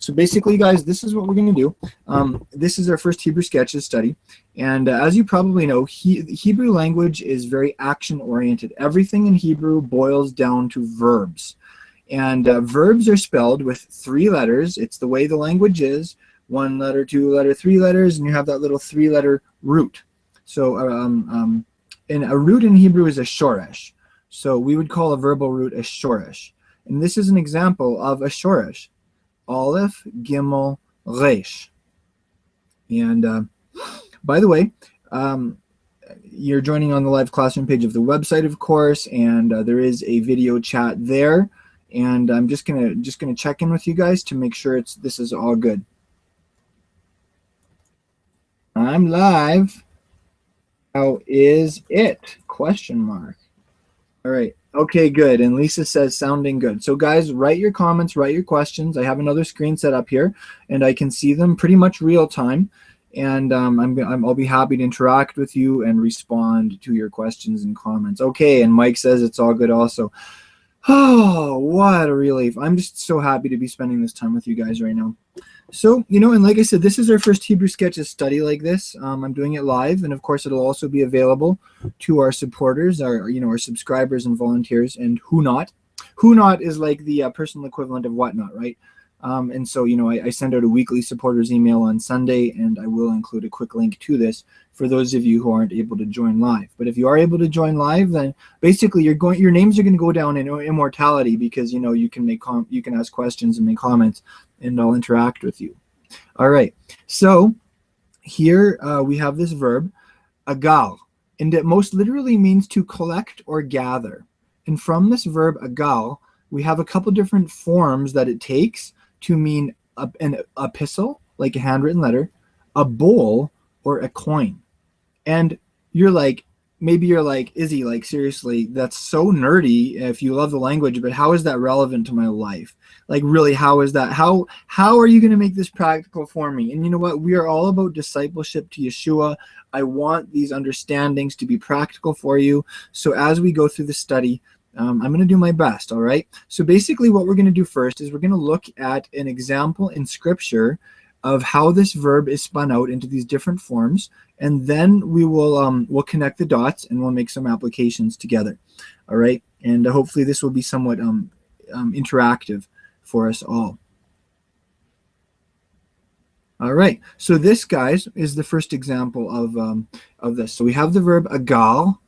So basically, guys, this is what we're going to do. This is our first Hebrew Sketches study. And as you probably know, the Hebrew language is very action-oriented. Everything in Hebrew boils down to verbs. And verbs are spelled with 3 letters. It's the way the language is. 1 letter, 2 letter, 3 letters, and you have that little 3-letter root. So and a root in Hebrew is a shoresh. So we would call a verbal root a shoresh. And this is an example of a shoresh. Aleph, Gimel, Resh. And by the way, you're joining on the live classroom page of the website, of course, and there is a video chat there. And I'm just gonna check in with you guys to make sure this is all good. I'm live. How is it? Question mark. All right. Okay, good. And Lisa says sounding good. So guys, write your comments, write your questions. I have another screen set up here, and I can see them pretty much real time. And I'll be happy to interact with you and respond to your questions and comments. Okay, and Mike says it's all good also. Oh, what a relief. I'm just so happy to be spending this time with you guys right now. So, and like I said, this is our first Hebrew Sketches study like this. I'm doing it live, and of course it'll also be available to our supporters, our subscribers and volunteers, and who not. Who not is like the personal equivalent of whatnot, right? And so, I send out a weekly supporters email on Sunday, and I will include a quick link to this for those of you who aren't able to join live. But if you are able to join live, then basically your names are going to go down in immortality, because you can ask questions and make comments, and I'll interact with you. All right. So here we have this verb, agal, and it most literally means to collect or gather. And from this verb agal, we have a couple different forms that it takes to mean an epistle, like a handwritten letter, a bowl, or a coin. And maybe you're like, Izzy, like seriously, that's so nerdy if you love the language, but how is that relevant to my life? Like really, how is that? How are you going to make this practical for me? And you know what? We are all about discipleship to Yeshua. I want these understandings to be practical for you. So as we go through the study, I'm going to do my best, all right? So basically what we're going to do first is we're going to look at an example in Scripture of how this verb is spun out into these different forms, and then we will we'll connect the dots and we'll make some applications together, all right? And hopefully this will be somewhat interactive for us all. All right, so this, guys, is the first example of this. So we have the verb agal,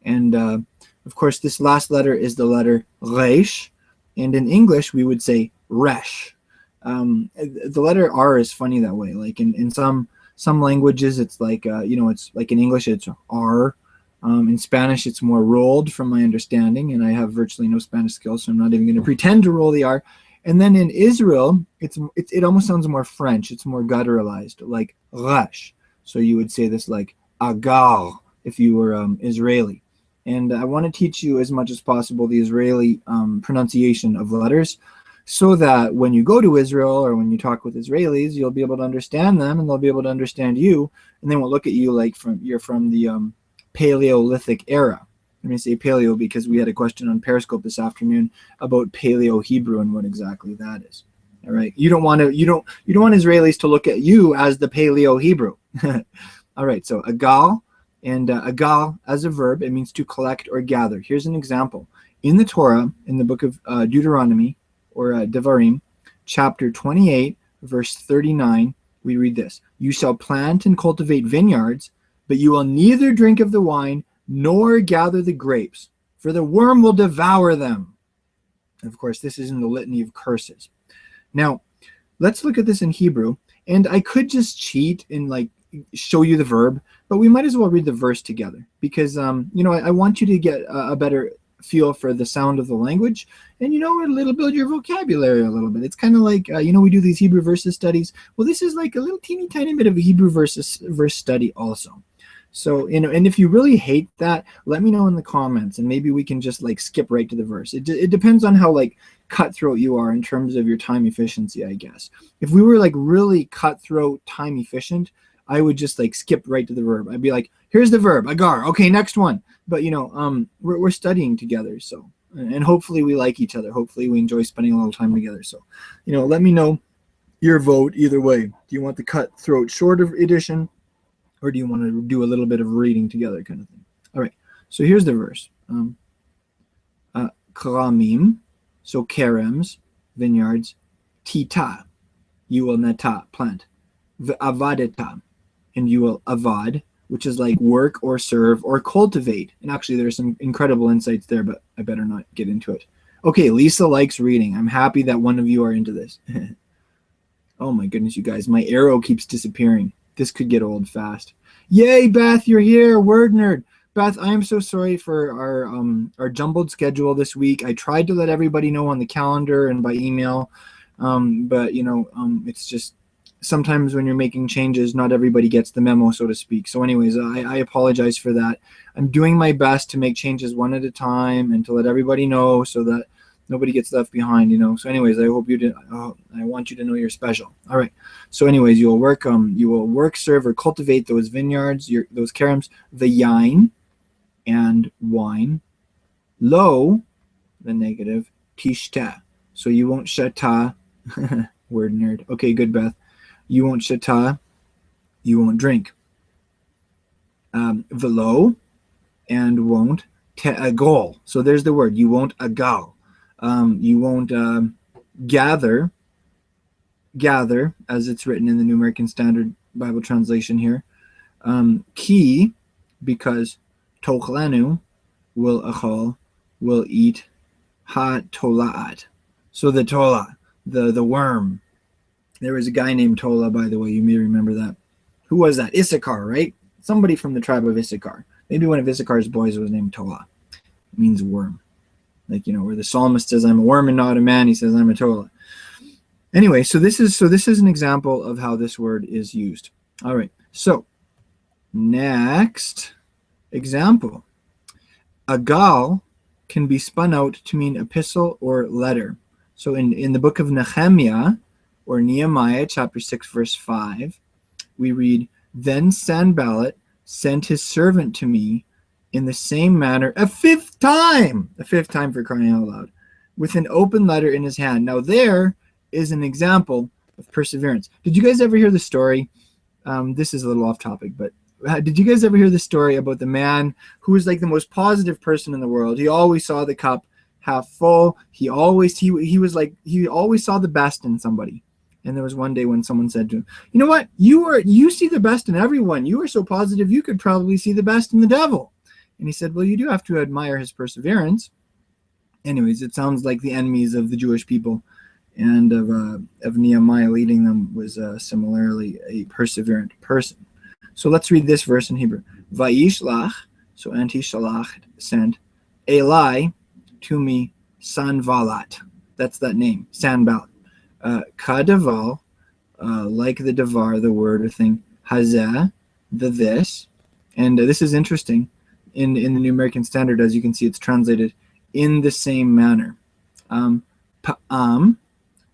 and of course, this last letter is the letter resh, and in English we would say resh. The letter R is funny that way. Like in some languages, it's like it's like in English it's R. In Spanish, it's more rolled, from my understanding, and I have virtually no Spanish skills, so I'm not even going to pretend to roll the R. And then in Israel, it almost sounds more French. It's more gutturalized, like resh. So you would say this like agal if you were Israeli. And I want to teach you as much as possible the Israeli pronunciation of letters, so that when you go to Israel or when you talk with Israelis, you'll be able to understand them, and they'll be able to understand you, and they won't look at you like you're from the Paleolithic era. Let me say Paleo because we had a question on Periscope this afternoon about Paleo Hebrew and what exactly that is. All right, you don't want Israelis to look at you as the Paleo Hebrew. All right, so agal. And agal, as a verb, it means to collect or gather. Here's an example. In the Torah, in the book of Deuteronomy, or Devarim, chapter 28, verse 39, we read this: "You shall plant and cultivate vineyards, but you will neither drink of the wine nor gather the grapes, for the worm will devour them." And of course, this is in the litany of curses. Now, let's look at this in Hebrew. And I could just cheat and show you the verb, but we might as well read the verse together, because I want you to get a better feel for the sound of the language, and it'll build your vocabulary a little bit. It's kind of like we do these Hebrew verses studies. Well, this is like a little teeny tiny bit of a Hebrew verse study also. So and if you really hate that, let me know in the comments, and maybe we can just skip right to the verse. It depends on how cutthroat you are in terms of your time efficiency, I guess. If we were really cutthroat, time efficient, I would just skip right to the verb. I'd be like, here's the verb, agar. Okay, next one. But we're studying together, so, and hopefully we like each other. Hopefully we enjoy spending a little time together. So, let me know Your vote either way. Do you want the cutthroat shorter edition, or do you want to do a little bit of reading together kind of thing? All right, so here's the verse. Kramim, so karems, vineyards, tita, you will nata, plant, avadeta, and you will avad, which is like work or serve or cultivate. And actually there's some incredible insights there, but I better not get into it. Okay, Lisa likes reading. I'm happy that one of you are into this. Oh my goodness, you guys, my arrow keeps disappearing. This could get old fast. Yay, Beth, you're here, word nerd. Beth, I am so sorry for our jumbled schedule this week. I tried to let everybody know on the calendar and by email, but it's just sometimes when you're making changes, not everybody gets the memo, so to speak. So anyways, I apologize for that. I'm doing my best to make changes one at a time and to let everybody know so that nobody gets left behind, So anyways, I hope you did. I want you to know you're special. All right. So anyways, you will work, serve, or cultivate those vineyards, those karems, the yain, and wine. Lo, the negative, tishta. So you won't shata. Word nerd. Okay, good, Beth. You won't shata. You won't drink. Velo, and won't te'agol. So there's the word. You won't agal. You won't gather, as it's written in the New American Standard Bible translation here. Ki, because tochlanu will eat ha tolaat. So the tola, the worm. There was a guy named Tola, by the way. You may remember that. Who was that? Issachar, right? Somebody from the tribe of Issachar. Maybe one of Issachar's boys was named Tola. It means worm. Like, where the psalmist says, I'm a worm and not a man, he says, I'm a Tola. Anyway, so this is an example of how this word is used. All right, so next example. Agal can be spun out to mean epistle or letter. So in the book of Nehemiah, or Nehemiah, chapter 6, verse 5, we read, Then Sanballat sent his servant to me in the same manner a fifth time for crying out loud, with an open letter in his hand. Now there is an example of perseverance. Did you guys ever hear the story? This is a little off topic, but did you guys ever hear the story about the man who was like the most positive person in the world? He always saw the cup half full. He always saw the best in somebody. And there was one day when someone said to him, you know what? You see the best in everyone. You are so positive, you could probably see the best in the devil. And he said, well, you do have to admire his perseverance. Anyways, it sounds like the enemies of the Jewish people and of Nehemiah leading them was similarly a perseverant person. So let's read this verse in Hebrew. Vayishlach, so anti-shalach, sent, Eli, to me, Sanballat. That's that name, Sanballat. Kadaval, like the davar, the word or thing, hazeh, the this. And this is interesting. In the New American Standard, as you can see, it's translated in the same manner. Pa'am,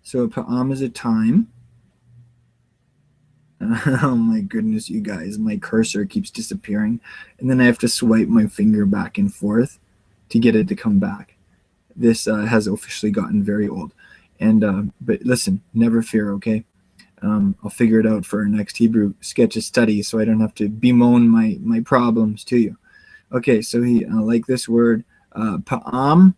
so pa'am is a time. Oh my goodness, you guys, my cursor keeps disappearing. And then I have to swipe my finger back and forth to get it to come back. This has officially gotten very old. And but listen, never fear, okay? I'll figure it out for our next Hebrew sketches study so I don't have to bemoan my problems to you. Okay, so he like this word, pa'am,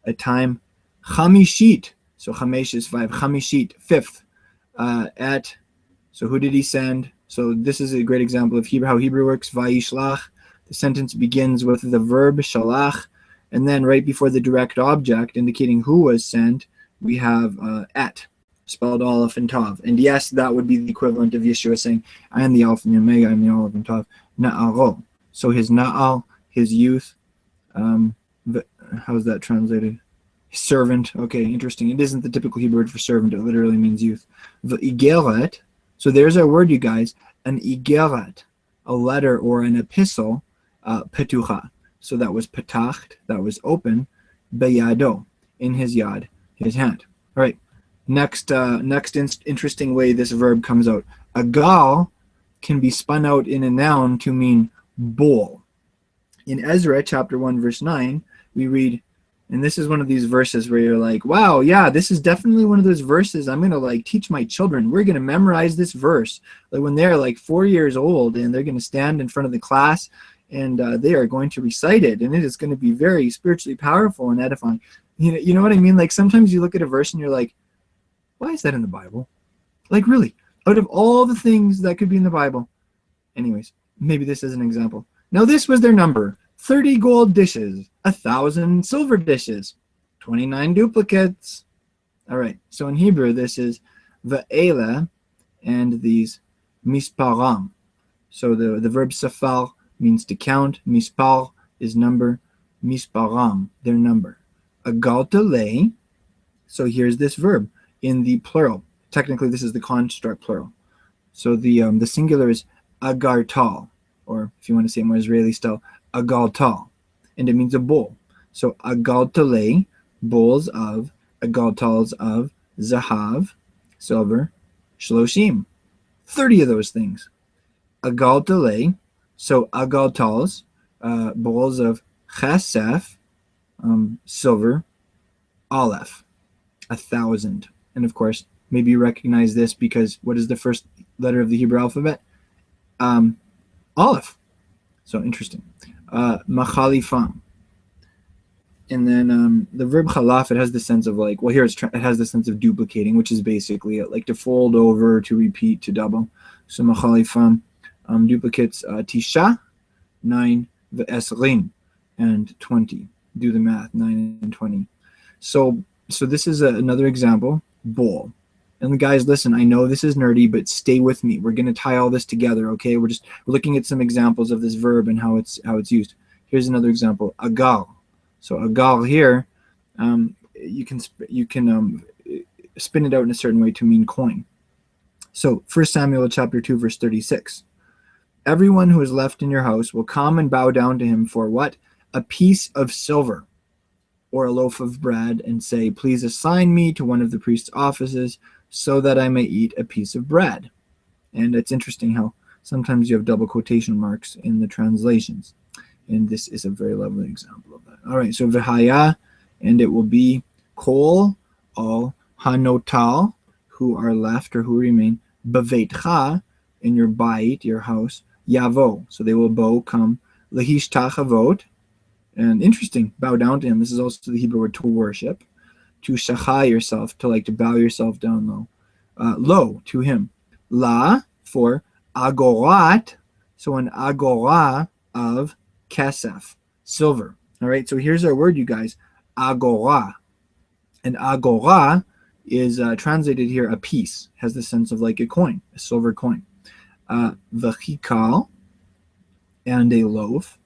a time, chamishit, so chamesh is 5, chamishit, fifth, at, so who did he send? So this is a great example of how Hebrew works, vayishlach. The sentence begins with the verb shalach, and then right before the direct object indicating who was sent, we have et, spelled Aleph and Tav. And yes, that would be the equivalent of Yeshua saying, I am the Alpha and the Omega, I am the Aleph and Tav, na'aro. So his na'al, his youth, how is that translated? Servant. Okay, interesting. It isn't the typical Hebrew word for servant. It literally means youth. V'igeret. So there's our word, you guys. An igeret, a letter or an epistle, petucha. So that was petacht, that was open. Beyado, in his yad, his hand. All right. Next interesting way this verb comes out. Agal can be spun out in a noun to mean bowl. In Ezra chapter 1 verse 9, we read, And this is one of these verses where you're like, wow, yeah, this is definitely one of those verses I'm going to like teach my children. We're going to memorize this verse like when they're like 4 years old, and they're going to stand in front of the class, and they are going to recite it, and it is going to be very spiritually powerful and edifying. You know what I mean? Like sometimes you look at a verse and you're like, why is that in the Bible? Like really, out of all the things that could be in the Bible. Anyways, maybe this is an example. Now this was their number: 30 gold dishes, 1,000 silver dishes, 29 duplicates. All right, so in Hebrew, this is ve'ela and these misparam. So the verb safar means to count. Mispar is number. Misparam, their number. Agaltale, so here's this verb in the plural. Technically, this is the construct plural. So the singular is agartal, or if you want to say it more Israeli style, agaltal, and it means a bowl. So agaltale, bowls of, agaltals of, zahav, silver, shloshim, 30 of those things. Agaltale, so agaltals, bowls of chesef, silver, aleph, 1,000. And of course, maybe you recognize this because what is the first letter of the Hebrew alphabet? Aleph. So interesting. Machalifam. And then the verb chalaf, it has the sense of like, well, here it has the sense of duplicating, which is basically like to fold over, to repeat, to double. So machalifam, duplicates tisha, 9, ve'esrin, and 20. Do the math, 9 and 20. So this is another example, bowl. And guys, listen, I know this is nerdy, but stay with me. We're going to tie all this together, okay? We're looking at some examples of this verb and how it's used. Here's another example, agal. So agal here, you can spin it out in a certain way to mean coin. So 1 Samuel chapter 2, verse 36. Everyone who is left in your house will come and bow down to him for what? A piece of silver or a loaf of bread, and say, please assign me to one of the priest's offices so that I may eat a piece of bread. And it's interesting how sometimes you have double quotation marks in the translations. And this is a very lovely example of that. All right, so v'haya, and it will be kol al hanotal, who are left or who remain, b'veitcha, in your bait, your house, yavo, so they will come, lehishtachavot, and interesting, bow down to him. This is also the Hebrew word to worship, to shacha yourself, to like to bow yourself down low, low to him. La for agorat, so an agora of kesef, silver. All right, so here's our word, you guys, agora. And agora is translated here a piece, has the sense of like a coin, a silver coin. V'chikal, and a loaf,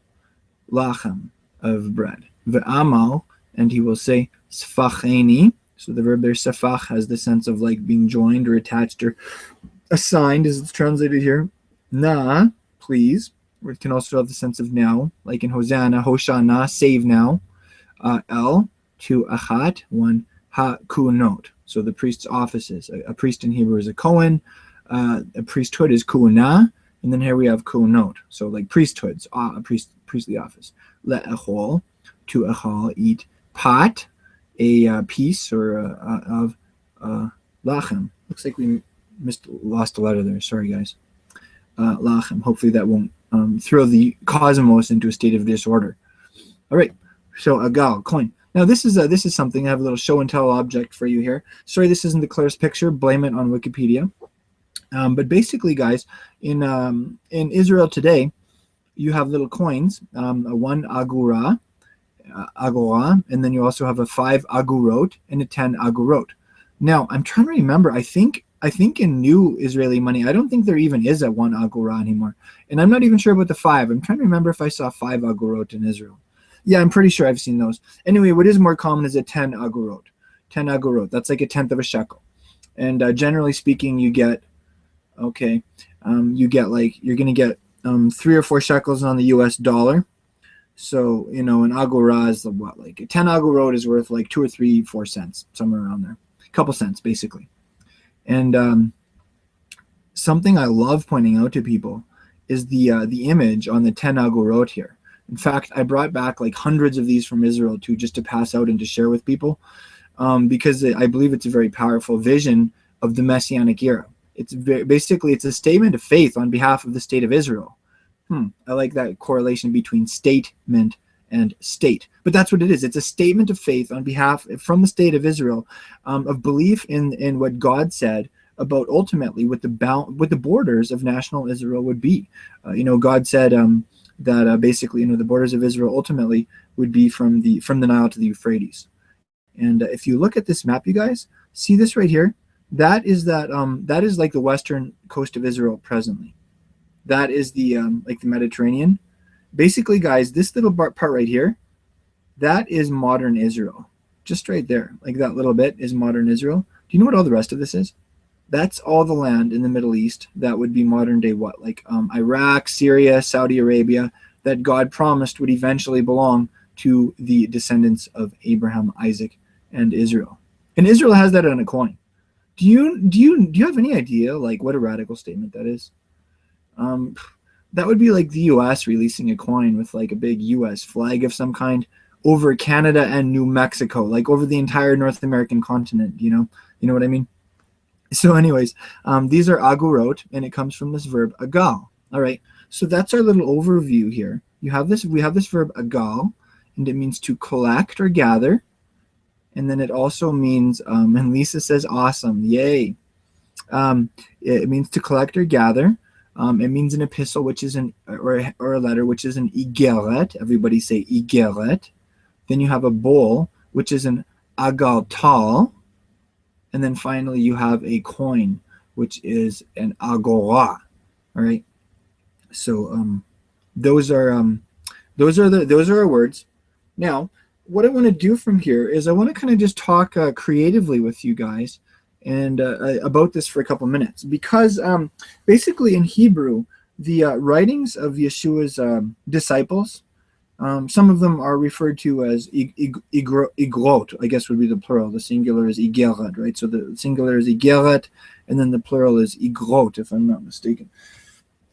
lachem, of bread. Ve'amal, and he will say sfacheni. So the verb there, safach, has the sense of like being joined or attached or assigned, as it's translated here. Na, please. Or it can also have the sense of now, like in Hosanna, Hoshana, save now. El, to achat, one, ha kunot. So the priest's offices. A priest in Hebrew is a Kohen. A priesthood is ku'ana. And then here we have kunot. So like priesthoods, a priestly office. Le'echol, to echol, eat. Pat, a piece or of lachem. Looks like we lost a letter there. Sorry, guys. Lachem. Hopefully that won't throw the cosmos into a state of disorder. All right. So agal, coin. Now this is something. I have a little show and tell object for you here. Sorry, this isn't the clearest picture. Blame it on Wikipedia. But basically, guys, in Israel today, you have little coins, a 1 agura, and then you also have a 5 agurot and a 10 agurot. Now, I'm trying to remember. I think in new Israeli money, I don't think there even is a 1 agura anymore. And I'm not even sure about the 5. I'm trying to remember if I saw 5 agurot in Israel. Yeah, I'm pretty sure I've seen those. Anyway, what is more common is a 10 agurot. 10 agurot. That's like a tenth of a shekel. And generally speaking, you get, you're going to get 3 or 4 shekels on the US dollar. So, an agora is what, like a 10 agorot is worth like 2 or 3, 4 cents, somewhere around there. A couple cents, basically. And something I love pointing out to people is the image on the 10 agorot here. In fact, I brought back like hundreds of these from Israel too, just to pass out and to share with people, because I believe it's a very powerful vision of the Messianic era. Basically it's a statement of faith on behalf of the state of Israel. I like that correlation between statement and state, but that's what it is. It's a statement of faith on behalf from the state of Israel, of belief in what God said about ultimately what the borders of national Israel would be. God said that basically, the borders of Israel ultimately would be from the Nile to the Euphrates. And if you look at this map, you guys see this right here. That is like the western coast of Israel presently. That is the like the Mediterranean. Basically, guys, this little part right here, that is modern Israel. Just right there, like that little bit is modern Israel. Do you know what all the rest of this is? That's all the land in the Middle East that would be modern day what? Like Iraq, Syria, Saudi Arabia, that God promised would eventually belong to the descendants of Abraham, Isaac, and Israel. And Israel has that on a coin. Do you have any idea like what a radical statement that is? That would be like the U.S. releasing a coin with like a big U.S. flag of some kind over Canada and New Mexico, like over the entire North American continent. You know what I mean? So, anyways, these are agurot, and it comes from this verb agal. All right, so that's our little overview here. We have this verb agal, and it means to collect or gather, and then it also means, and Lisa says, awesome, yay. It means to collect or gather. It means an epistle, which is or a letter, which is an igeret. Everybody say igeret. Then you have a bowl, which is an agaltal. And then finally you have a coin, which is an agora. All right. So those are our words. Now, what I want to do from here is I want to kind of just talk creatively with you guys and about this for a couple minutes, because basically in Hebrew, the writings of Yeshua's disciples, some of them are referred to as igrot, I guess would be the plural. The singular is igeret, right? So the singular is igeret, and then the plural is igrot, if I'm not mistaken.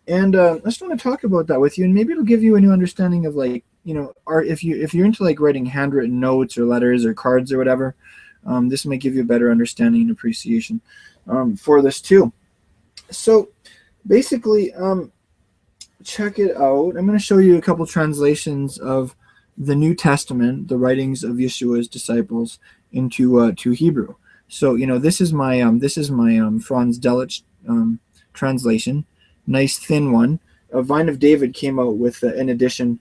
And I just want to talk about that with you, and maybe it'll give you a new understanding of like, if you're into like writing handwritten notes or letters or cards or whatever. This might give you a better understanding and appreciation for this too. So basically, check it out. I'm going to show you a couple translations of the New Testament, the writings of Yeshua's disciples, into to Hebrew. So this is my Franz Delitzsch translation, nice thin one. Vine of David came out with an edition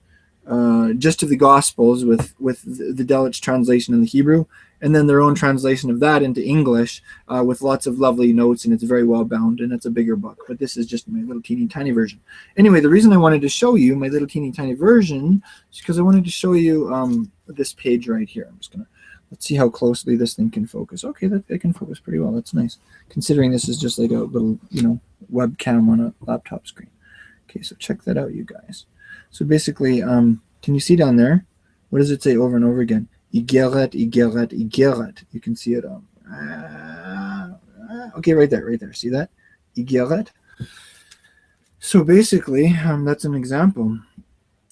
just of the Gospels with the Delitzsch translation in the Hebrew, and then their own translation of that into English with lots of lovely notes, and it's very well bound, and it's a bigger book. But this is just my little teeny tiny version. Anyway, the reason I wanted to show you my little teeny tiny version is because I wanted to show you this page right here. I'm just gonna let's see how closely this thing can focus. Okay, it can focus pretty well. That's nice, considering this is just like a little webcam on a laptop screen. Okay, so check that out, you guys. So basically, can you see down there? What does it say over and over again? Igeret, igeret, igeret. You can see it. Okay, right there. See that? Igeret. So basically, that's an example.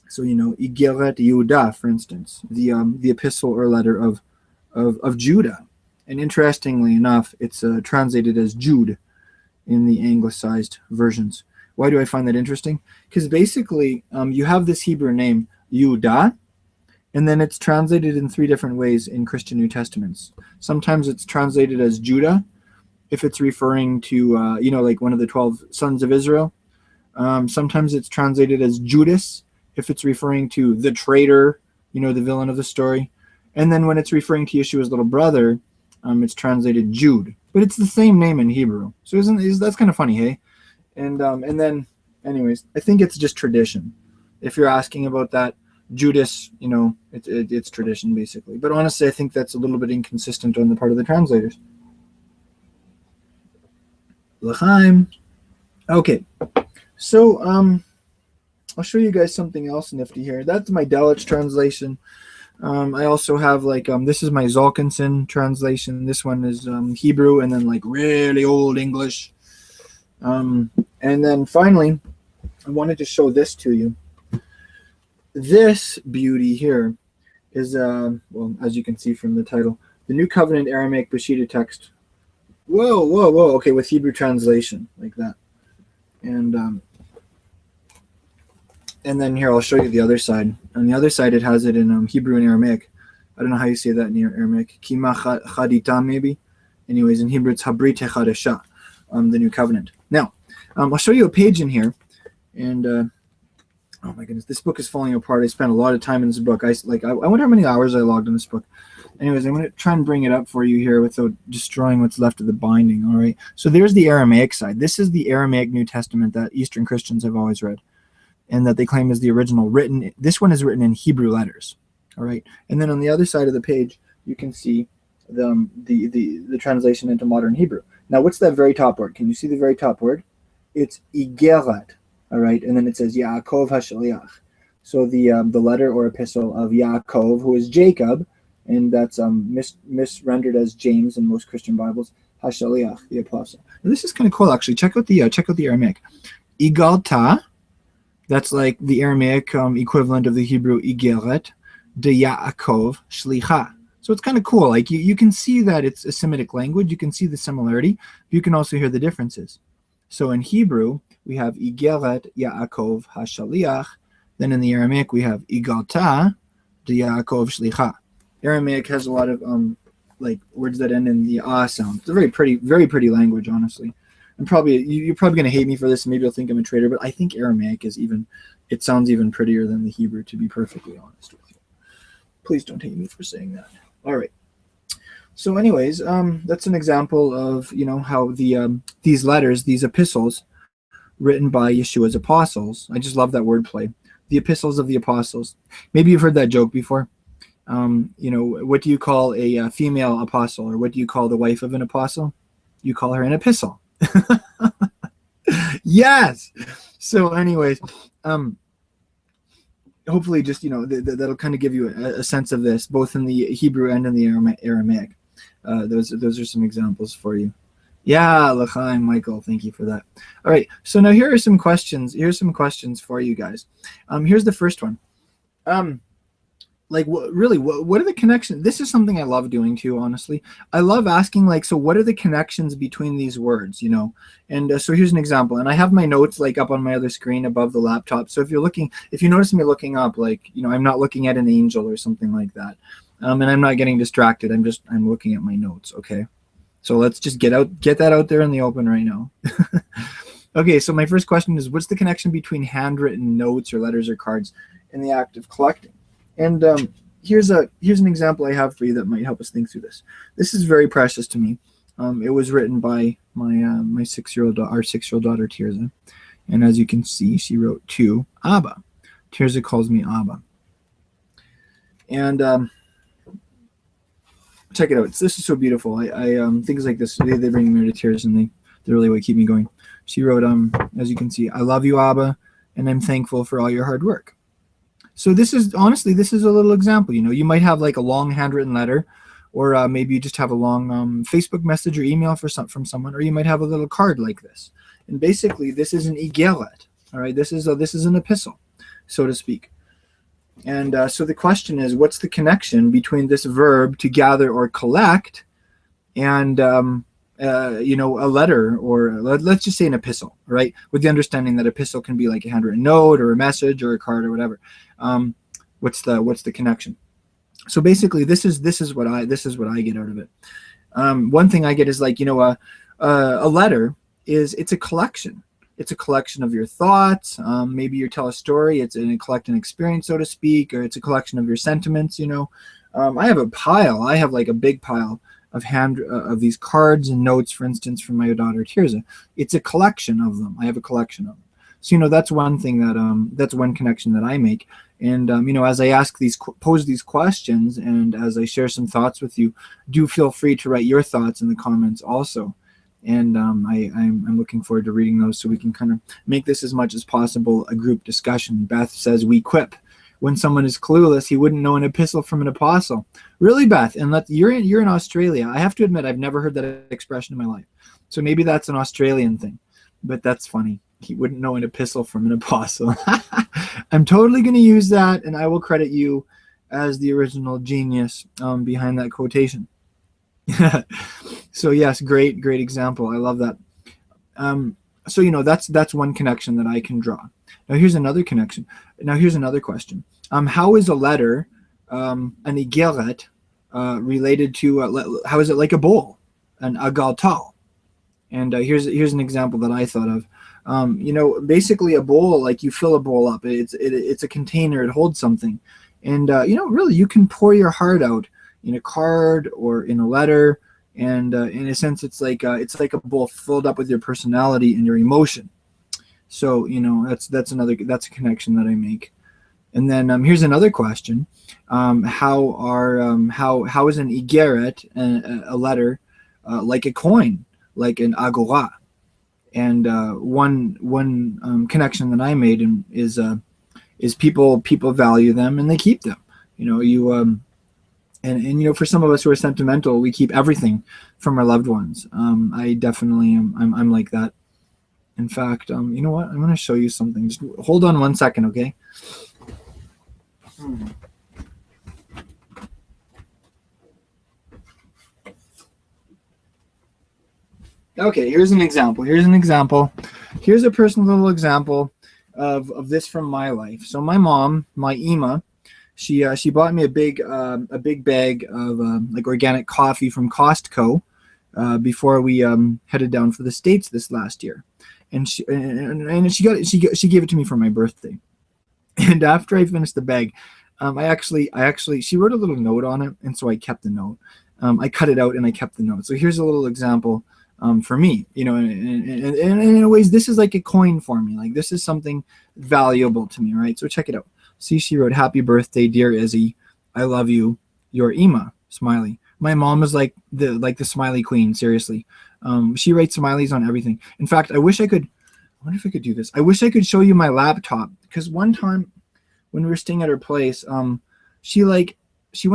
So Igeret Yehuda, for instance, the epistle or letter of Judah. And interestingly enough, it's translated as Jude in the anglicized versions. Why do I find that interesting? Because basically, you have this Hebrew name Yehuda, and then it's translated in three different ways in Christian New Testaments. Sometimes it's translated as Judah, if it's referring to, like one of the 12 sons of Israel. Sometimes it's translated as Judas, if it's referring to the traitor, the villain of the story. And then when it's referring to Yeshua's little brother, it's translated Jude. But it's the same name in Hebrew. So that's kind of funny, hey? And then, anyways, I think it's just tradition. If you're asking about that, Judas, it's tradition basically. But honestly, I think that's a little bit inconsistent on the part of the translators. L'chaim. Okay, so I'll show you guys something else nifty here. That's my Delitzsch translation. I also have this is my Zolkinson translation. This one is Hebrew and then like really old English. And then finally, I wanted to show this to you. this beauty here is, well, as you can see from the title, the New Covenant Aramaic Peshitta text. Whoa, whoa, whoa. Okay, with Hebrew translation, like that. And then here, I'll show you the other side. On the other side, it has it in Hebrew and Aramaic. I don't know how you say that in Aramaic. Kima chadita, maybe. Anyways, in Hebrew, it's Habrit Chadasha, the New Covenant. Now, I'll show you a page in here. And, oh my goodness, this book is falling apart. I spent a lot of time in this book. I wonder how many hours I logged in this book. Anyways, I'm going to try and bring it up for you here without destroying what's left of the binding, all right? So there's the Aramaic side. This is the Aramaic New Testament that Eastern Christians have always read and that they claim is the original written. This one is written in Hebrew letters, all right? And then on the other side of the page, you can see the translation into modern Hebrew. Now, what's that very top word? Can you see the very top word? It's Igeret, all right? And then it says Yaakov HaShaliach. So the letter or epistle of Yaakov, who is Jacob, and that's misrendered as James in most Christian Bibles, HaShaliach, the apostle. And this is kind of cool, actually. Check out the Aramaic. Igalta, that's like the Aramaic equivalent of the Hebrew Igeret, de Yaakov Shlicha. So it's kind of cool. Like you can see that it's a Semitic language. You can see the similarity. But you can also hear the differences. So in Hebrew, we have Igeret Yaakov HaShaliach. Then in the Aramaic, we have Igalta de Yaakov Shlicha. Aramaic has a lot of like words that end in the sound. It's a very pretty language, honestly. And probably you're probably going to hate me for this. Maybe you'll think I'm a traitor, but I think Aramaic it sounds even prettier than the Hebrew, to be perfectly honest with you. Please don't hate me for saying that. All right. So anyways, that's an example of, how these letters, these epistles written by Yeshua's apostles. I just love that wordplay. The epistles of the apostles. Maybe you've heard that joke before. What do you call a female apostle, or what do you call the wife of an apostle? You call her an epistle. Yes. So anyways, hopefully just, that'll kind of give you a sense of this, both in the Hebrew and in the Aramaic. Those are some examples for you. Yeah, L'chaim, Michael, thank you for that. All right, so now here are some questions. Here's some questions for you guys. Here's the first one. What are the connections? This is something I love doing too, honestly. I love asking, so what are the connections between these words, And so here's an example. And I have my notes, up on my other screen above the laptop. So if you notice me looking up, I'm not looking at an angel or something like that. And I'm not getting distracted. I'm looking at my notes, okay? So let's just get that out there in the open right now. Okay, so my first question is, what's the connection between handwritten notes or letters or cards in the act of collecting? And here's an example I have for you that might help us think through this. This is very precious to me. It was written by my our 6-year-old daughter Tirza, and as you can see, she wrote to Abba. Tirza calls me Abba, and check it out. This is so beautiful. I things like this, they bring me to tears, and they really what keep me going. She wrote, as you can see, I love you, Abba, and I'm thankful for all your hard work. So this is a little example. You might have a long handwritten letter, or maybe you just have a long Facebook message or email from someone, or you might have a little card like this. And basically, this is an igelet. All right, this is an epistle, so to speak. And so the question is, what's the connection between this verb to gather or collect, and a letter, or let's just say an epistle, right? With the understanding that epistle can be like a handwritten note or a message or a card or whatever. What's the connection? So basically, this is what I get out of it. One thing I get is a letter it's a collection. It's a collection of your thoughts. Maybe you tell a story. It's a collecting experience, so to speak, or it's a collection of your sentiments. I have a pile. I have a big pile of these cards and notes, for instance, from my daughter Tirza. It's a collection of them. I have a collection of them. So that's one thing that's one connection that I make. And as I pose these questions, and as I share some thoughts with you, do feel free to write your thoughts in the comments also. And I'm looking forward to reading those, so we can kind of make this as much as possible a group discussion. Beth says we quip. When someone is clueless, he wouldn't know an epistle from an apostle. Really, Beth? And you're in Australia. I have to admit, I've never heard that expression in my life. So maybe that's an Australian thing, but that's funny. he wouldn't know an epistle from an apostle. I'm totally going to use that, and I will credit you as the original genius behind that quotation. So yes, great example. I love that. So that's one connection that I can draw. Now here's another connection. Now here's another question. How is a letter, an igeret, related to how is it like a bowl, an agaltal? And here's an example that I thought of. Basically a bowl, like you fill a bowl up. It's a container. It holds something, and really you can pour your heart out in a card or in a letter. And in a sense, it's like a bowl filled up with your personality and your emotion. So that's a connection that I make. And then here's another question: how is an igeret, a letter, like a coin, like an agora? And one connection that I made is people value them and they keep them. And for some of us who are sentimental, we keep everything from our loved ones. I definitely am. I'm like that. In fact, you know what? I'm going to show you something. Just hold on 1 second, okay? Okay, here's an example. Here's a personal little example of this from my life. So my mom, my Ima, she bought me a big bag of like organic coffee from Costco before we headed down for the States this last year, and she gave it to me for my birthday. And after I finished the bag, she wrote a little note on it, and so I kept the note. I cut it out and I kept the note. So here's a little example for me. And in ways, this is like a coin for me. Like this is something valuable to me, right? So check it out. See, she wrote, "Happy birthday, dear Izzy. I love you. Your Ima." Smiley. My mom is like the smiley queen. Seriously, she writes smileys on everything. In fact, I wonder if I could do this. I wish I could show you my laptop, because one time when we were staying at her place, she went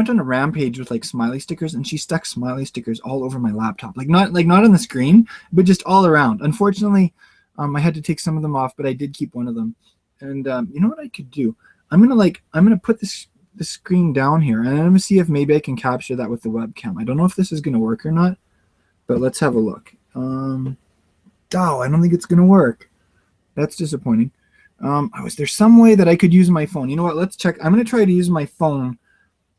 on a rampage with like smiley stickers, and she stuck smiley stickers all over my laptop, not on the screen, but just all around. Unfortunately, I had to take some of them off, but I did keep one of them. And you know what I could do? I'm gonna put this screen down here, and I'm gonna see if maybe I can capture that with the webcam. I don't know if this is gonna work or not, but let's have a look. I don't think it's gonna work. That's disappointing. Is there some way that I could use my phone? You know what? Let's check. I'm gonna try to use my phone,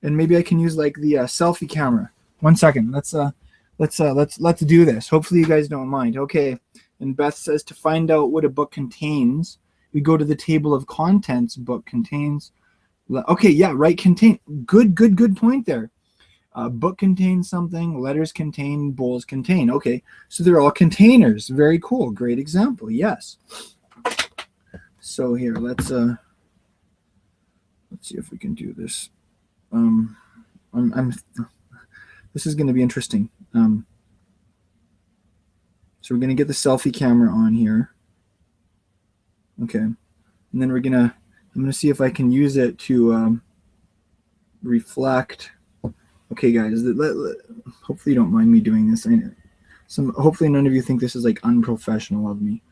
and maybe I can use like the selfie camera. 1 second. Let's do this. Hopefully you guys don't mind. Okay. And Beth says, to find out what a book contains, we go to the table of contents. Book contains. Okay, yeah, right. Contain. Good point there. Book contains something. Letters contain. Bowls contain. Okay, so they're all containers. Very cool. Great example. Yes. So here, let's see if we can do this. This is going to be interesting. So we're going to get the selfie camera on here. Okay, and then I'm gonna see if I can use it to reflect. Okay, guys, hopefully you don't mind me doing this. Hopefully none of you think this is like unprofessional of me,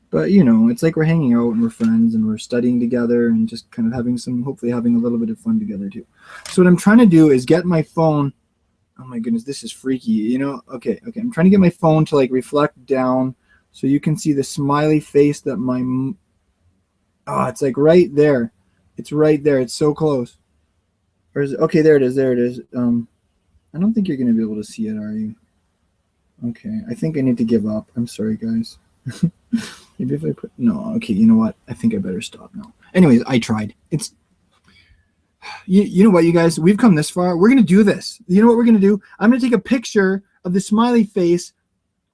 but it's like we're hanging out and we're friends and we're studying together and just kind of hopefully having a little bit of fun together too. So what I'm trying to do is get my phone. Oh my goodness, this is freaky. Okay. I'm trying to get my phone to like reflect down so you can see the smiley face that it's like right there. It's right there. It's so close. Or is it? Okay, there it is. I don't think you're going to be able to see it, are you? Okay, I think I need to give up. I'm sorry, guys. Maybe if I put... No, okay, you know what? I think I better stop now. Anyways, I tried. You know what, you guys? We've come this far. We're going to do this. You know what we're going to do? I'm going to take a picture of the smiley face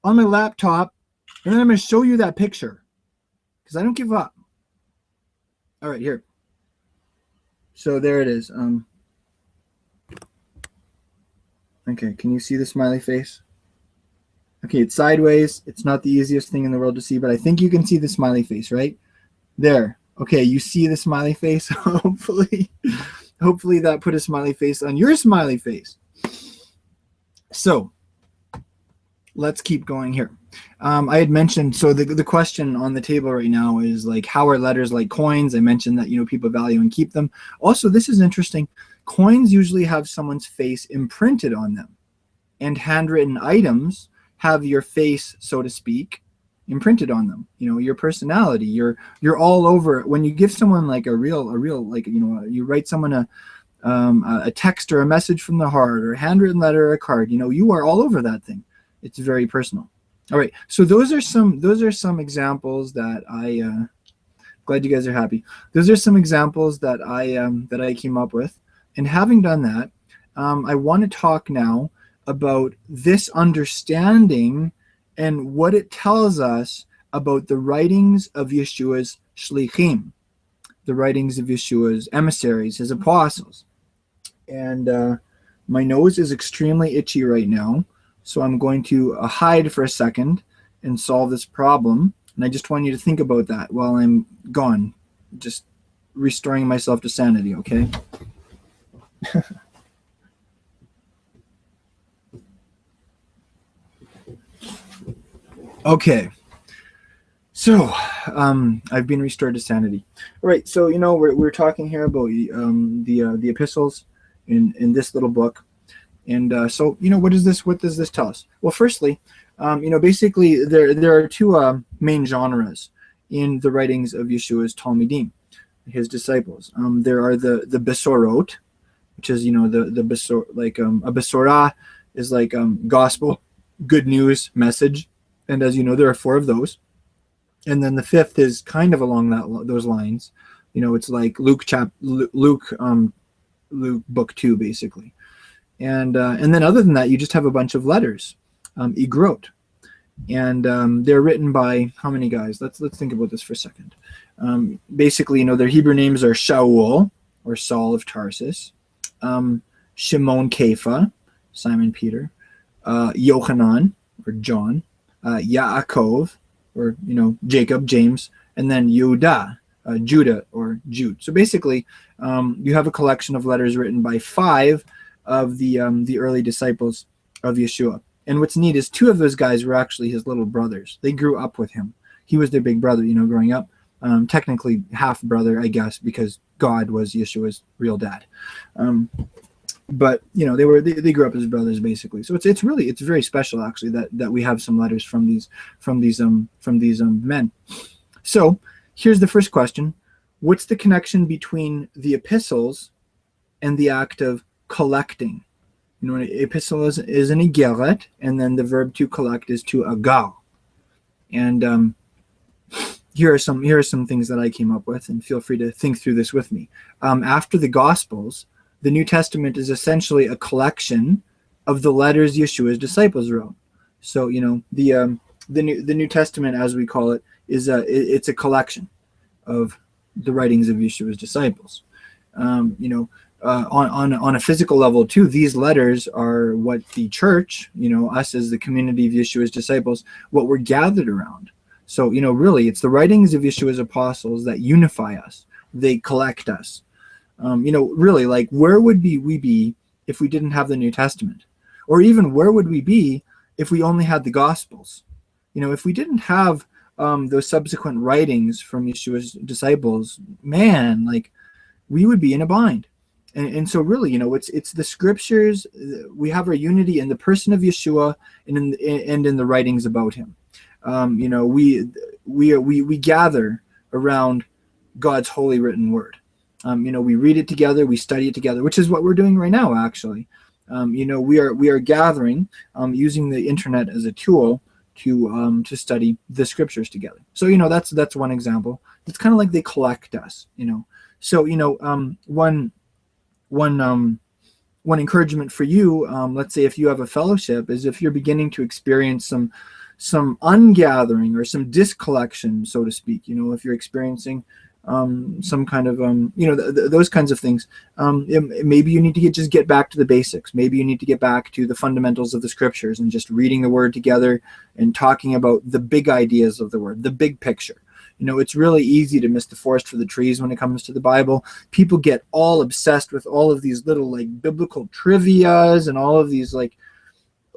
on my laptop, and then I'm going to show you that picture. Because I don't give up. All right, here. So there it is. Okay, can you see the smiley face? Okay, it's sideways. It's not the easiest thing in the world to see, but I think you can see the smiley face, right? There. Okay, you see the smiley face? Hopefully that put a smiley face on your smiley face. So let's keep going here. I had mentioned, so the question on the table right now is like, how are letters like coins? I mentioned that, people value and keep them. Also, this is interesting. Coins usually have someone's face imprinted on them, and handwritten items have your face, so to speak, imprinted on them. Your personality. You're all over. When you give someone like a real like, you write someone a text or a message from the heart or a handwritten letter or a card, you are all over that thing. It's very personal. All right, so those are some examples that glad you guys are happy. Those are some examples that I came up with, and having done that, I want to talk now about this understanding and what it tells us about the writings of Yeshua's shlichim, the writings of Yeshua's emissaries, his apostles. And my nose is extremely itchy right now, so I'm going to hide for a second and solve this problem. And I just want you to think about that while I'm gone, just restoring myself to sanity, okay? Okay. So, I've been restored to sanity. All right, so, we're talking here about the epistles in this little book. And so, what does this tell us? Well, firstly, basically there are two main genres in the writings of Yeshua's Talmidim, his disciples. There are the Besorot, which is, the Besor, like a Besorah is like gospel, good news message. And as you know, there are 4 of those. And then the 5th is kind of along those lines. It's like Luke book 2, basically. And then other than that, you just have a bunch of letters, igrot, and they're written by how many guys? Let's think about this for a second. Basically, their Hebrew names are Shaul, or Saul of Tarsus, Shimon Kepha, Simon Peter, Yochanan, or John, Yaakov, or Jacob, James, and then Yehuda, Judah, or Jude. So basically, you have a collection of letters written by 5 of the early disciples of Yeshua. And what's neat is 2 of those guys were actually his little brothers. They grew up with him. He was their big brother, growing up. Technically half brother, I guess, because God was Yeshua's real dad. But they grew up as brothers, basically. So it's very special, actually, that we have some letters from these men. So here's the first question: what's the connection between the epistles and the act of collecting? An epistle is an igeret, and then the verb to collect is to agal. And here are some things that I came up with, and feel free to think through this with me. After the Gospels, the New Testament is essentially a collection of the letters Yeshua's disciples wrote. So the New Testament, as we call it, it's a collection of the writings of Yeshua's disciples. On a physical level too, these letters are what the church, us as the community of Yeshua's disciples, what we're gathered around. So really, it's the writings of Yeshua's apostles that unify us. They collect us. Really, like, where would we be if we didn't have the New Testament? Or even where would we be if we only had the Gospels? If we didn't have those subsequent writings from Yeshua's disciples, man, like, we would be in a bind. And so really, it's the scriptures. We have our unity in the person of Yeshua and in the writings about him. We gather around God's holy written word. We read it together, we study it together, which is what we're doing right now, actually. We are gathering using the internet as a tool to study the scriptures together. So that's one example. It's kind of like they collect us. So one encouragement for you, let's say if you have a fellowship, is if you're beginning to experience some ungathering or some discollection, so to speak. If you're experiencing some kind of those kinds of things, maybe you need to just get back to the basics. Maybe you need to get back to the fundamentals of the scriptures and just reading the word together and talking about the big ideas of the word, the big picture. It's really easy to miss the forest for the trees when it comes to the Bible. People get all obsessed with all of these little, like, biblical trivias and all of these, like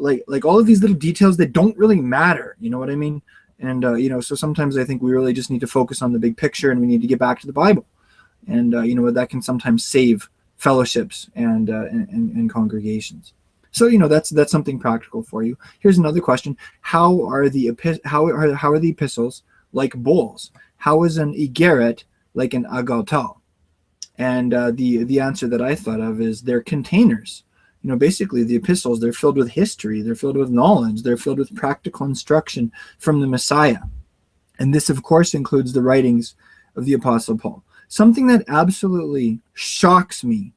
like all of these little details that don't really matter. You know what I mean? And so sometimes I think we really just need to focus on the big picture, and we need to get back to the Bible. And that can sometimes save fellowships and congregations. So that's something practical for you. Here's another question: How are the epistles like bowls? How is an igeret like an agaltal? And the answer that I thought of is they're containers. Basically the epistles, they're filled with history, they're filled with knowledge, they're filled with practical instruction from the Messiah. And this, of course, includes the writings of the Apostle Paul. Something that absolutely shocks me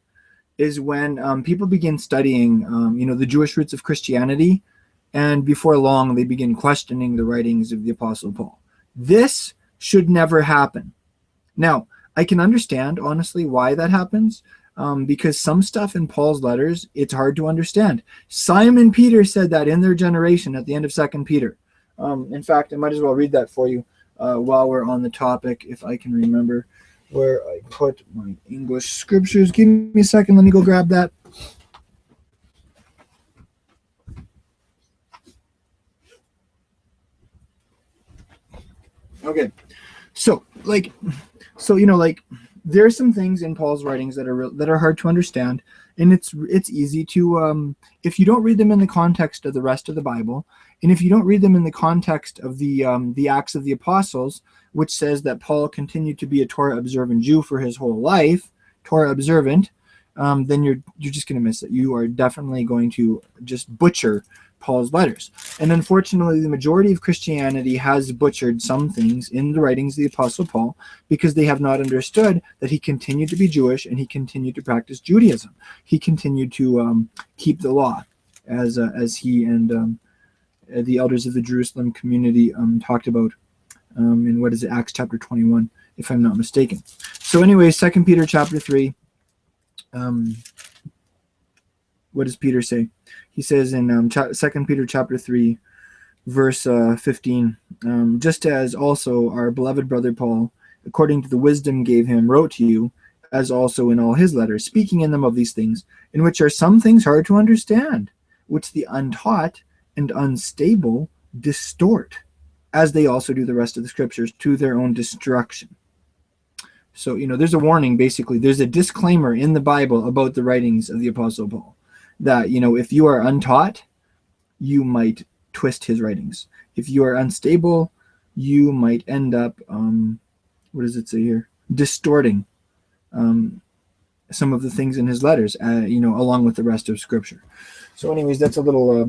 is when people begin studying, the Jewish roots of Christianity, and before long they begin questioning the writings of the Apostle Paul. This should never happen. Now, I can understand, honestly, why that happens, because some stuff in Paul's letters, it's hard to understand. Simon Peter said that in their generation at the end of 2 Peter. In fact, I might as well read that for you while we're on the topic, if I can remember where I put my English scriptures. Give me a second. Let me go grab that. Okay. So there are some things in Paul's writings that are hard to understand, and it's easy to if you don't read them in the context of the rest of the Bible, and if you don't read them in the context of the Acts of the Apostles, which says that Paul continued to be a Torah observant Jew for his whole life, Torah observant, then you're just going to miss it. You are definitely going to just butcher Paul's letters. And unfortunately, the majority of Christianity has butchered some things in the writings of the Apostle Paul because they have not understood that he continued to be Jewish and he continued to practice Judaism. He continued to keep the law, as he and the elders of the Jerusalem community talked about in Acts chapter 21, if I'm not mistaken. So anyway, 2 Peter chapter 3, what does Peter say? He says in 2 Peter chapter 3, verse 15, just as also our beloved brother Paul, according to the wisdom gave him, wrote to you, as also in all his letters, speaking in them of these things, in which are some things hard to understand, which the untaught and unstable distort, as they also do the rest of the scriptures, to their own destruction. So, there's a warning, basically. There's a disclaimer in the Bible about the writings of the Apostle Paul, that, if you are untaught, you might twist his writings. If you are unstable, you might end up, what does it say here? Distorting some of the things in his letters, along with the rest of Scripture. So anyways, that's a little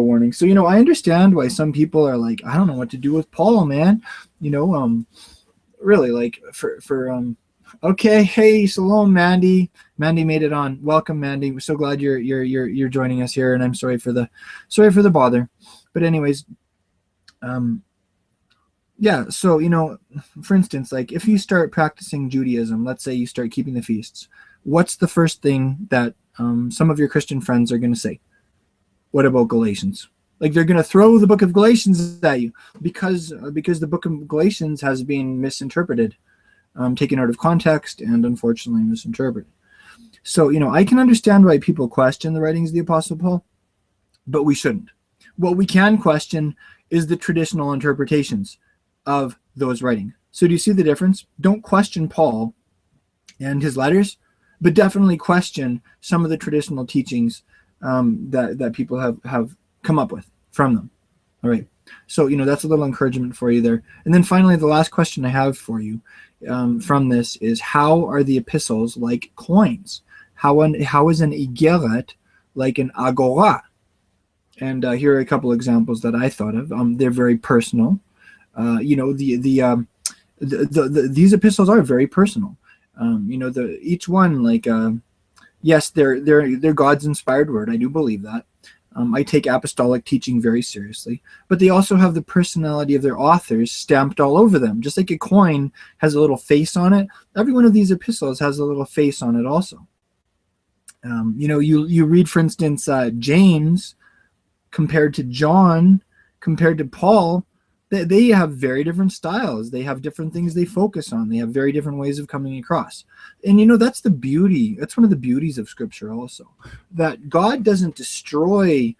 warning. So, I understand why some people are like, I don't know what to do with Paul, man. Really, like, okay, hey, shalom, Mandy. Mandy made it on. Welcome, Mandy. We're so glad you're joining us here, and I'm sorry for the bother. But anyways, yeah. So for instance, like if you start practicing Judaism, let's say you start keeping the feasts, what's the first thing that some of your Christian friends are going to say? What about Galatians? Like they're going to throw the book of Galatians at you because the book of Galatians has been misinterpreted. Taken out of context and unfortunately misinterpreted. So, I can understand why people question the writings of the Apostle Paul, but we shouldn't. What we can question is the traditional interpretations of those writings. So do you see the difference? Don't question Paul and his letters, but definitely question some of the traditional teachings that people have come up with from them. All right. So, that's a little encouragement for you there. And then finally, the last question I have for you from this is, how are the epistles like coins? How is an igeret like an agora? And here are a couple examples that I thought of. They're very personal. These epistles are very personal. Each one, like, yes, they're God's inspired word. I do believe that. I take apostolic teaching very seriously, but they also have the personality of their authors stamped all over them. Just like a coin has a little face on it, every one of these epistles has a little face on it also. You read, for instance, James compared to John, compared to Paul, they have very different styles. They have different things they focus on. They have very different ways of coming across. And that's the beauty. That's one of the beauties of Scripture also, that God doesn't destroy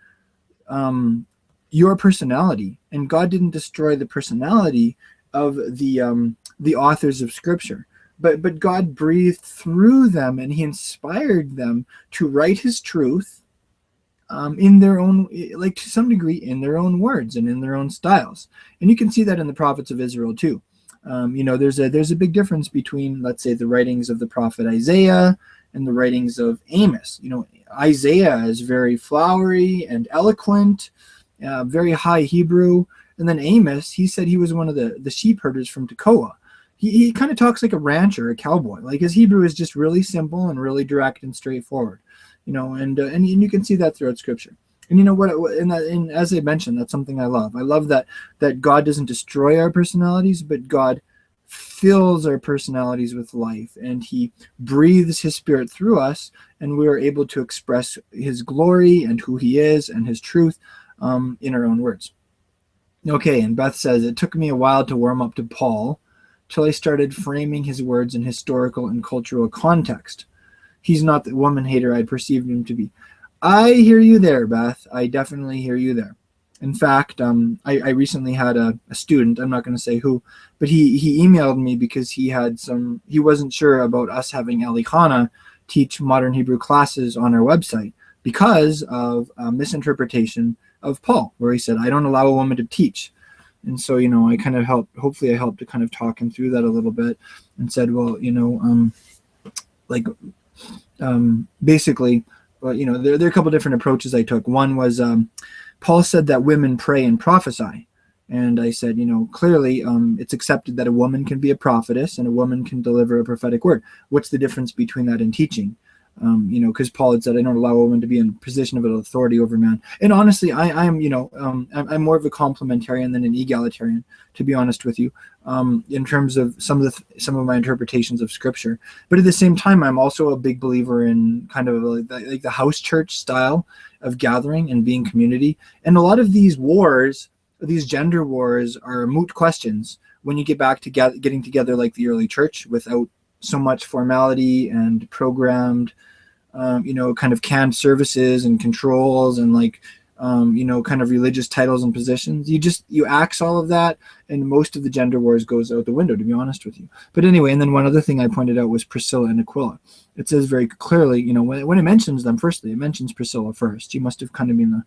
your personality, and God didn't destroy the personality of the authors of Scripture, but God breathed through them, and He inspired them to write His truth in their own, like to some degree, in their own words and in their own styles. And you can see that in the prophets of Israel too. There's a big difference between, let's say, the writings of the prophet Isaiah and the writings of Amos. Isaiah is very flowery and eloquent, very high Hebrew. And then Amos, he said he was one of the sheep herders from Tekoa. He kind of talks like a rancher, a cowboy. Like his Hebrew is just really simple and really direct and straightforward. And you can see that throughout Scripture. And you know what? And as I mentioned, that's something I love. I love that God doesn't destroy our personalities, but God fills our personalities with life, and He breathes His Spirit through us, and we are able to express His glory and who He is and His truth in our own words. Okay, and Beth says, it took me a while to warm up to Paul till I started framing his words in historical and cultural context. He's not the woman hater I perceived him to be. I hear you there, Beth. I definitely hear you there. In fact, I recently had a student, I'm not going to say who, but he emailed me because he wasn't sure about us having Ali Khana teach modern Hebrew classes on our website because of a misinterpretation of Paul, where he said, I don't allow a woman to teach. And so, I kind of hopefully I helped to kind of talk him through that a little bit and said, well, basically, well, there are a couple different approaches I took. One was Paul said that women pray and prophesy. And I said, clearly it's accepted that a woman can be a prophetess and a woman can deliver a prophetic word. What's the difference between that and teaching? Because Paul had said, I don't allow a woman to be in a position of authority over man. And honestly, I'm more of a complementarian than an egalitarian, to be honest with you, in terms of some of my interpretations of Scripture. But at the same time, I'm also a big believer in kind of like the house church style of gathering and being community. And a lot of these wars, these gender wars, are moot questions when you get back to getting together like the early church without so much formality and programmed, kind of canned services and controls and kind of religious titles and positions. You axe all of that, and most of the gender wars goes out the window, to be honest with you. But anyway, and then one other thing I pointed out was Priscilla and Aquila. It says very clearly, when it mentions them, firstly, it mentions Priscilla first. She must have kind of been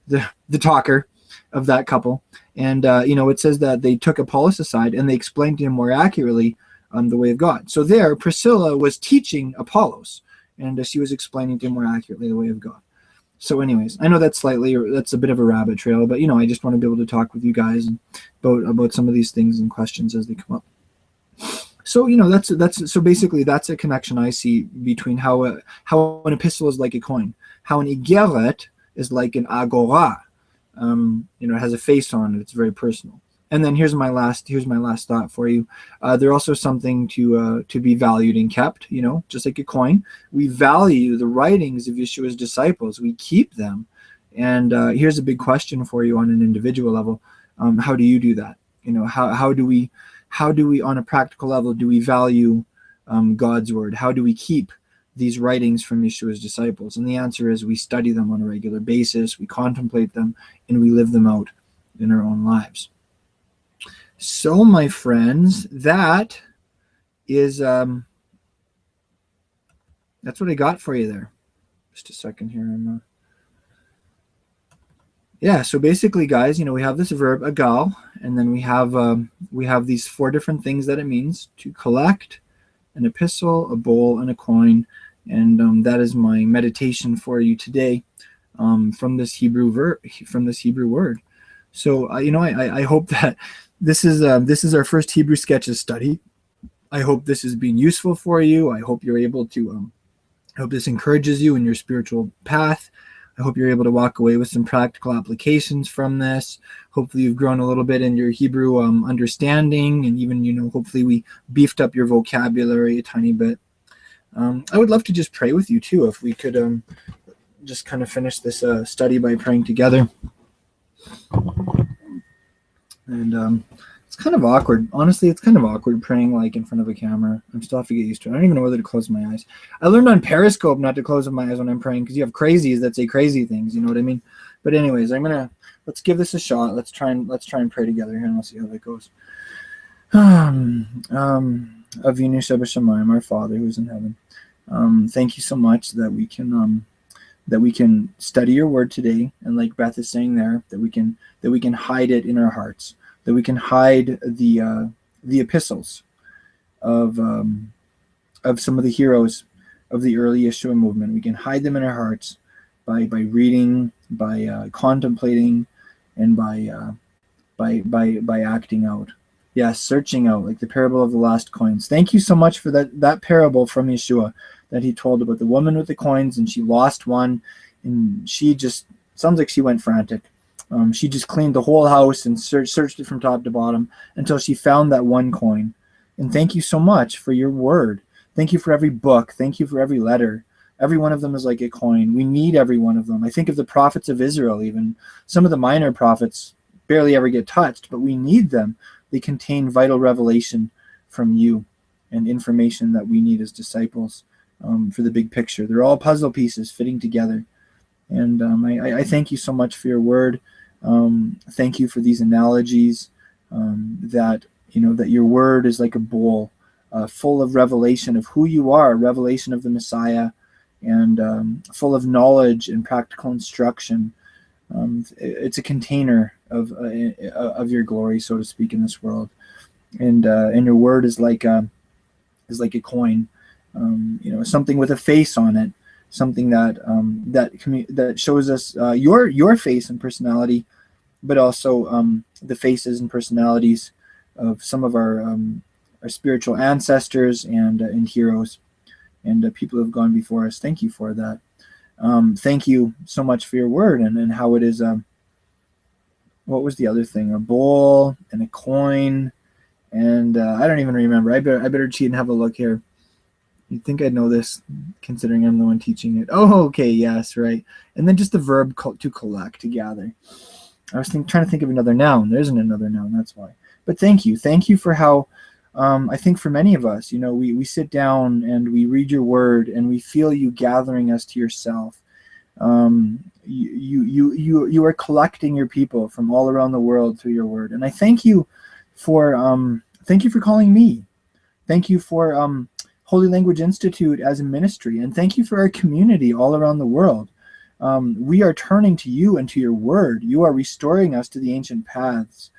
the talker of that couple. And, it says that they took Apollos aside and they explained to him more accurately the way of God. So there, Priscilla was teaching Apollos, and she was explaining to him more accurately the way of God. So anyways, I know that's a bit of a rabbit trail, but I just want to be able to talk with you guys about some of these things and questions as they come up. So so basically that's a connection I see between how an epistle is like a coin, how an igeret is like an agora. It has a face on it. It's very personal. And then here's my last thought for you. They're also something to be valued and kept. Just like a coin, we value the writings of Yeshua's disciples. We keep them. And here's a big question for you on an individual level: how do you do that? How do we on a practical level do we value God's word? How do we keep these writings from Yeshua's disciples? And the answer is we study them on a regular basis, we contemplate them, and we live them out in our own lives. So, my friends, that is that's what I got for you there. Just a second here. So basically, guys, we have this verb agal, and then we have these 4 different things that it means: to collect, an epistle, a bowl, and a coin. And that is my meditation for you today from this Hebrew word. So I hope that this is our first Hebrew sketches study. I hope this has been useful for you. I hope you're able to I hope this encourages you in your spiritual path. I hope you're able to walk away with some practical applications from this. Hopefully you've grown a little bit in your Hebrew understanding, and even hopefully we beefed up your vocabulary a tiny bit. I would love to just pray with you too, if we could just kind of finish this study by praying together. And it's kind of awkward. Honestly, it's kind of awkward praying like in front of a camera. I still have to get used to it. I don't even know whether to close my eyes. I learned on Periscope not to close my eyes when I'm praying, because you have crazies that say crazy things. You know what I mean? But anyways, let's give this a shot. Let's try and pray together here, and we'll see how that goes. Avinu Shebashamayim, our Father who is in heaven. Thank you so much that we can study your word today, and like Beth is saying there, that we can hide it in our hearts, that we can hide the epistles of some of the heroes of the early Yeshua movement. We can hide them in our hearts by reading, by contemplating, and by acting out. Yes, searching out, like the parable of the lost coins. Thank you so much for that parable from Yeshua that he told about the woman with the coins, and she lost one, and she just, sounds like she went frantic. She just cleaned the whole house and searched it from top to bottom until she found that one coin. And thank you so much for your word. Thank you for every book. Thank you for every letter. Every one of them is like a coin. We need every one of them. I think of the prophets of Israel, even. Some of the minor prophets barely ever get touched, but we need them. They contain vital revelation from you and information that we need as disciples for the big picture. They're all puzzle pieces fitting together. And I thank you so much for your word. Thank you for these analogies, that your word is like a bowl full of revelation of who you are, revelation of the Messiah, and full of knowledge and practical instruction. It's a container of your glory, so to speak, in this world, and your word is like a coin, something with a face on it, something that shows us your face and personality, but also the faces and personalities of some of our spiritual ancestors and heroes and people who have gone before us. Thank you for that. Thank you so much for your word and how it is. What was the other thing? A bowl and a coin, and I don't even remember. I better cheat and have a look here. You'd think I'd know this, considering I'm the one teaching it. Oh, okay, yes, right. And then just the verb to collect, to gather. I was trying to think of another noun. There isn't another noun, that's why. But thank you for how, I think for many of us, we sit down and we read your word and we feel you gathering us to yourself. You are collecting your people from all around the world through your word, and I thank you for calling me. Thank you for Holy Language Institute as a ministry, and thank you for our community all around the world. We are turning to you and to your word. You are restoring us to the ancient paths,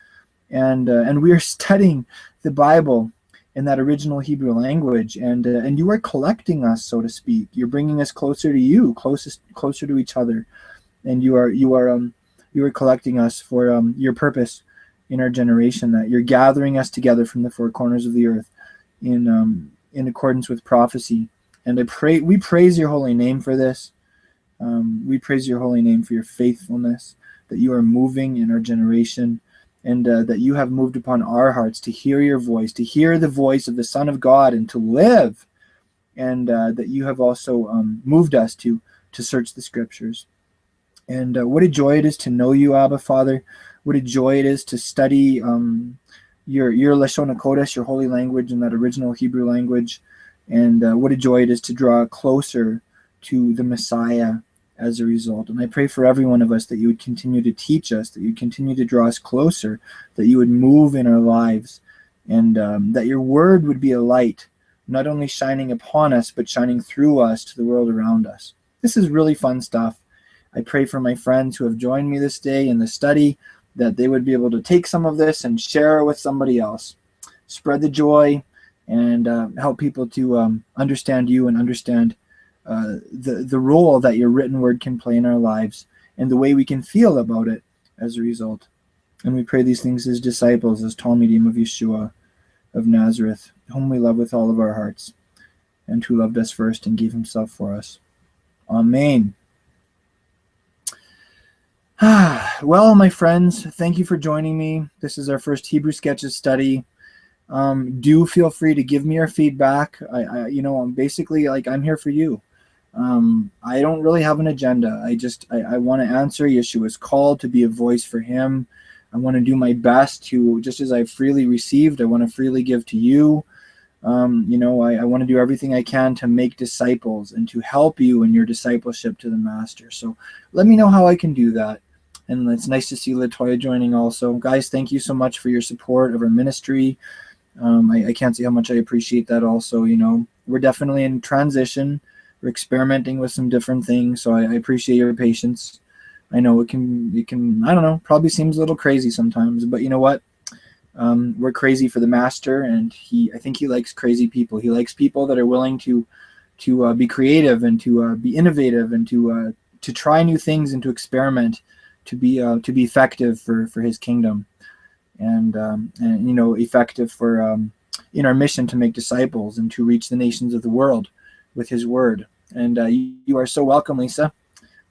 and we are studying the Bible in that original Hebrew language, and you are collecting us, so to speak. You're bringing us closer to you, closer to each other, and you are collecting us for your purpose in our generation. That you're gathering us together from the four corners of the earth in accordance with prophecy. And we praise your holy name for this. We praise your holy name for your faithfulness, that you are moving in our generation, and that you have moved upon our hearts to hear your voice, to hear the voice of the Son of God, and to live, and that you have also moved us to search the Scriptures. And what a joy it is to know you, Abba, Father. What a joy it is to study your Lashon HaKodesh, your holy language, in that original Hebrew language. And what a joy it is to draw closer to the Messiah as a result. And I pray for every one of us that you would continue to teach us, that you would continue to draw us closer, that you would move in our lives, and that your word would be a light, not only shining upon us, but shining through us to the world around us. This is really fun stuff. I pray for my friends who have joined me this day in the study, that they would be able to take some of this and share it with somebody else. Spread the joy and help people to understand you and understand the role that your written word can play in our lives and the way we can feel about it as a result. And we pray these things as disciples, as Talmidim of Yeshua of Nazareth, whom we love with all of our hearts, and who loved us first and gave himself for us. Amen. Well, my friends, thank you for joining me. This is our first Hebrew Sketches study. Do feel free to give me your feedback. I'm basically I'm here for you. I don't really have an agenda. I want to answer Yeshua's call to be a voice for him. I want to do my best to, just as I've freely received, I want to freely give to you. I want to do everything I can to make disciples and to help you in your discipleship to the Master. So let me know how I can do that. And it's nice to see Latoya joining also. Guys, thank you so much for your support of our ministry. I can't say how much I appreciate that also. We're definitely in transition. We're experimenting with some different things, so I appreciate your patience. I know it can, I don't know, probably seems a little crazy sometimes, but you know what? We're crazy for the master, and I think he likes crazy people. He likes people that are willing to be creative and to be innovative and to try new things and to experiment, to be effective for his kingdom, and effective for in our mission to make disciples and to reach the nations of the world with his word. And you are so welcome, Lisa.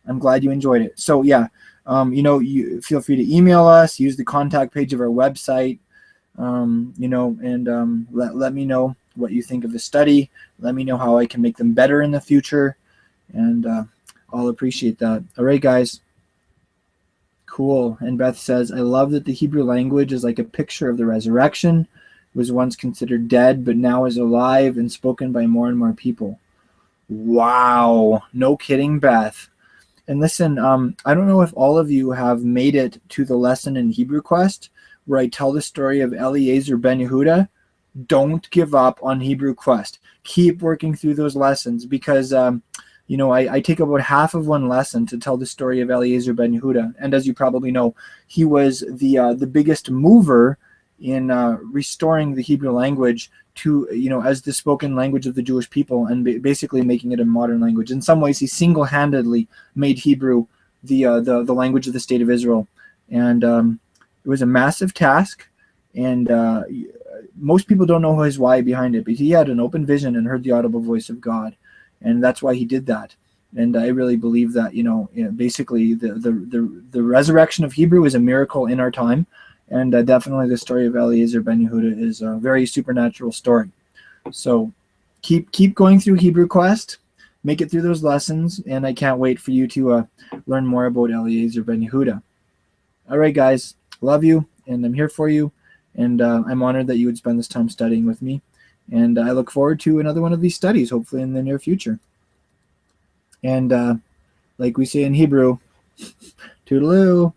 I'm glad you enjoyed it. So yeah, you feel free to email us, use the contact page of our website, and let me know what you think of the study. Let me know how I can make them better in the future, and I'll appreciate that. All right, guys. Cool. And Beth says, I love that the Hebrew language is like a picture of the resurrection. It was once considered dead, but now is alive and spoken by more and more people. Wow. No kidding, Beth. And listen, I don't know if all of you have made it to the lesson in Hebrew Quest where I tell the story of Eliezer ben Yehuda. Don't give up on Hebrew Quest. Keep working through those lessons because, I take about half of one lesson to tell the story of Eliezer ben Yehuda. And as you probably know, he was the biggest mover in restoring the Hebrew language to, as the spoken language of the Jewish people, and basically making it a modern language. In some ways, he single-handedly made Hebrew the language of the state of Israel. And it was a massive task, and most people don't know his why behind it, but he had an open vision and heard the audible voice of God, and that's why he did that. And I really believe that, basically the resurrection of Hebrew is a miracle in our time, and definitely the story of Eliezer ben Yehuda is a very supernatural story. So keep going through Hebrew Quest, make it through those lessons, and I can't wait for you to learn more about Eliezer ben Yehuda. All right, guys, love you, and I'm here for you, and I'm honored that you would spend this time studying with me, and I look forward to another one of these studies, hopefully in the near future. And like we say in Hebrew, toodaloo.